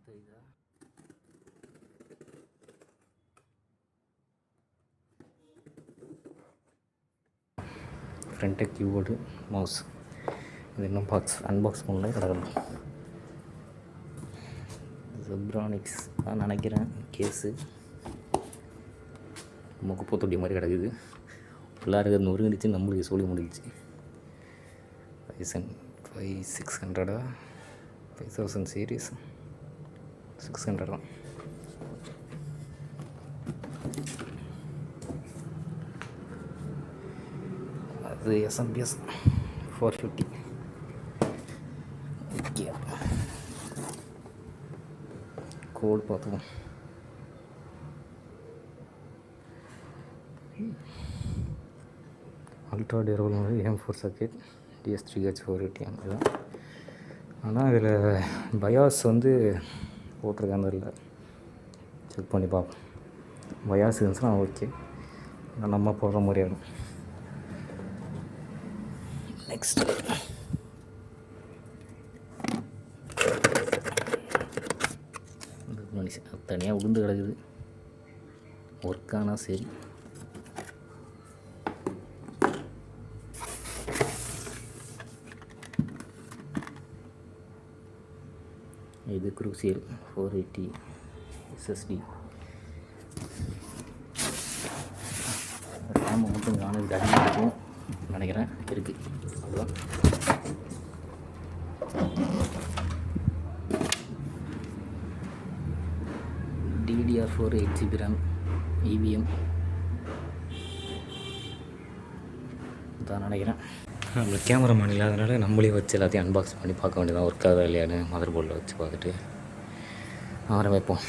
தெரியுதா? Front keyboard mouse இது இன்னும் அன்பாக்ஸ் பண்ணல கிடக்கணும். ஜெப்ரானிக்ஸ் தான் நினைக்கிறேன். கேஸு குப்பை தொட்டி மாதிரி கிடக்குது. ஃபுல்லாக இருக்கிறது நொறுங்கிடுச்சு. நம்மளுக்கு சொல்லி முடிஞ்சிச்சு. 5600 5000 சீரீஸ் 600 தான். அது எஸ்எம்பிஎஸ் 450. ஓகே, கோடு பார்த்துவோம். Ultra durable M4 circuit DS3H480 இதுதான். ஆனால் இதில் பயாஸ் வந்து போட்டிருக்காங்க. இல்லை, செக் பண்ணி பார்ப்போம். பயாஸ் இருந்துச்சுன்னா ஓகே, நம்ம போடுற மாதிரியா இருக்கும். நெக்ஸ்ட் தனியாக உளுந்து கிடக்குது. ஒர்க்கானா சரி. இது குரூசியல் 480 SSD. ரேம் மட்டும் காணுது அதிகமாக இருக்கும் நினைக்கிறேன். இருக்குது, அதுதான். DDR4 8GB RAM EVM தான் நினைக்கிறேன். நம்ம கேமராமேன் இல்லாதனால நம்மளே வச்சு எல்லாத்தையும் அன்பாக்ஸ் பண்ணி பார்க்க வேண்டியதான். ஒர்க் ஆகுதா இல்லையான்னு மதர் போர்டில் வச்சு பார்த்துட்டு ஆரம்பிப்போம்.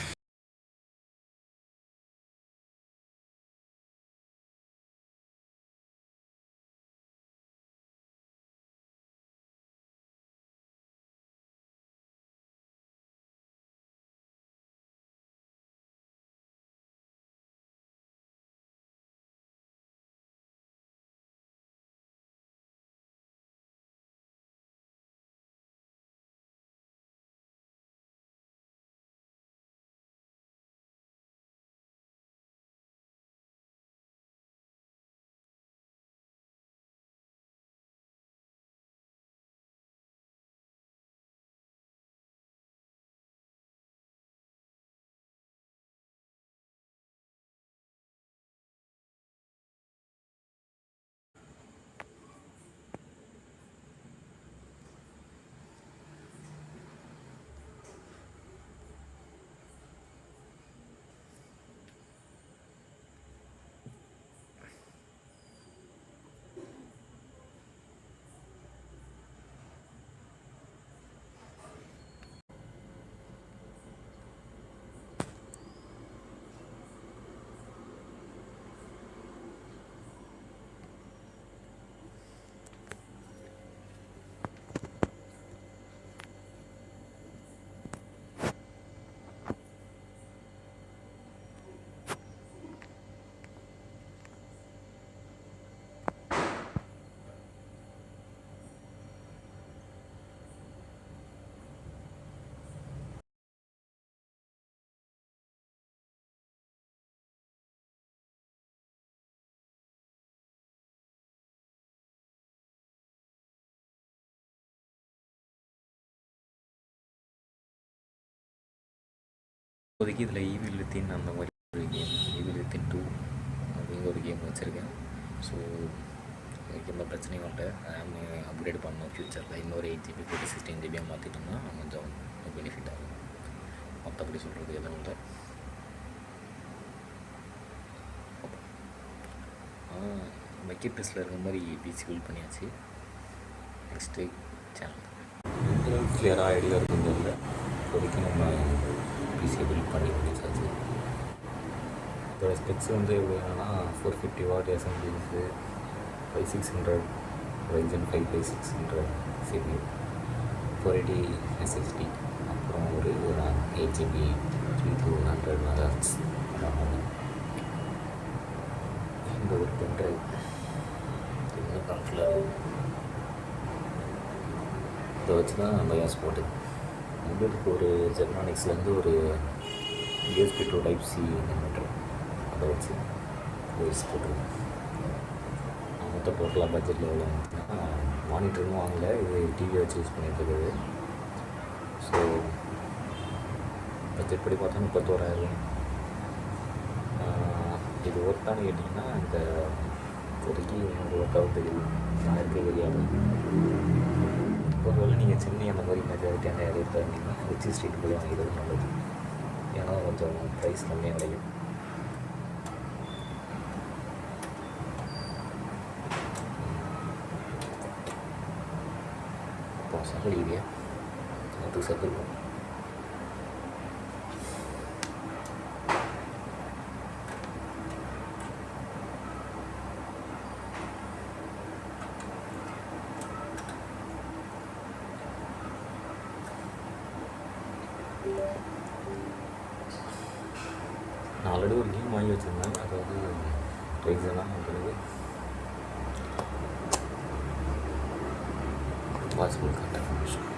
இப்போதைக்கு இதில் ஈவில் வித்தின் அந்த மாதிரி ஒரு கேம், ஈவில் வித்தின் 2 அப்படிங்கிற ஒரு கேம் வச்சுருக்கேன். ஸோ எனக்கு எந்த பிரச்சனையும் இல்லை. ரேம் அப்கிரேட் பண்ணணும் ஃப்யூச்சரில். இன்னொரு 8GB போட்டு 16GB மாற்றிட்டோம்னா கொஞ்சம் பெனிஃபிட் ஆகும். மற்றபடி சொல்கிறது எதுவும் இல்லை. மெக்கி ப்ரெஸ்ஸில் இருக்கிற மாதிரி பிசி பில்ட் பண்ணியாச்சு. நெக்ஸ்ட்டு சேனல் கிளியராக ஐடியா இருக்குங்க. இல்லை இப்போதைக்கு நம்ம பிசியை பில்ட் பண்ணி முடிச்சாச்சு. இதோட ஸ்பெக்ஸ் வந்து எப்படி என்னென்னா 450 what SMPS 5600 Ryzen 5 5600 CPU 480 SSD அப்புறம் ஒரு 8GB 3200 MHz. இந்த ஒரு பென்ட்ரைவ் இன்னும் கணக்கில் இதை வச்சு தான் பயாஸ் போட்டு மொபைலுக்கு ஒரு ஜெர்மானிக்ஸ்லேருந்து ஒரு USB to type C inverter அதை வச்சு ஓஎஸ் போட்டிருக்கேன். மொத்த டோட்டலாக பட்ஜெட்டில் எவ்வளோ வந்துச்சுன்னா, மானிட்டரும் வாங்கலை, இது டிவியை வச்சு யூஸ் பண்ணிகிட்ருக்குது. ஸோ பட்ஜெட் படி பார்த்தா 31,000. இது ஒர்த்தானு கேட்டிங்கன்னா, இந்த இப்போதைக்கு எனக்கு ஒர்க் ஆகும் தெரியுது நான் இருக்க ஏரியாவில். ஒருவேளை நீங்கள் சென்னை அந்த மாதிரி மெஜாரிட்டி அந்த ஏரியா இருந்தீங்கன்னா ரிச்சி ஸ்ட்ரீட் போய் வாங்கிக்கிறது நல்லது. ஏன்னா கொஞ்சம் ப்ரைஸ் கம்மியாக கிடைக்கும். இப்போ சர்க்கிள் ஏரியா அது சர்க்கிள் இருக்கும். நான் ஆல்ரெடி ஒரு கேம் வாங்கி வச்சுருந்தேன், அதாவது ரைசனாக உங்களுக்கு பாசிபிள் கண்டென்ட்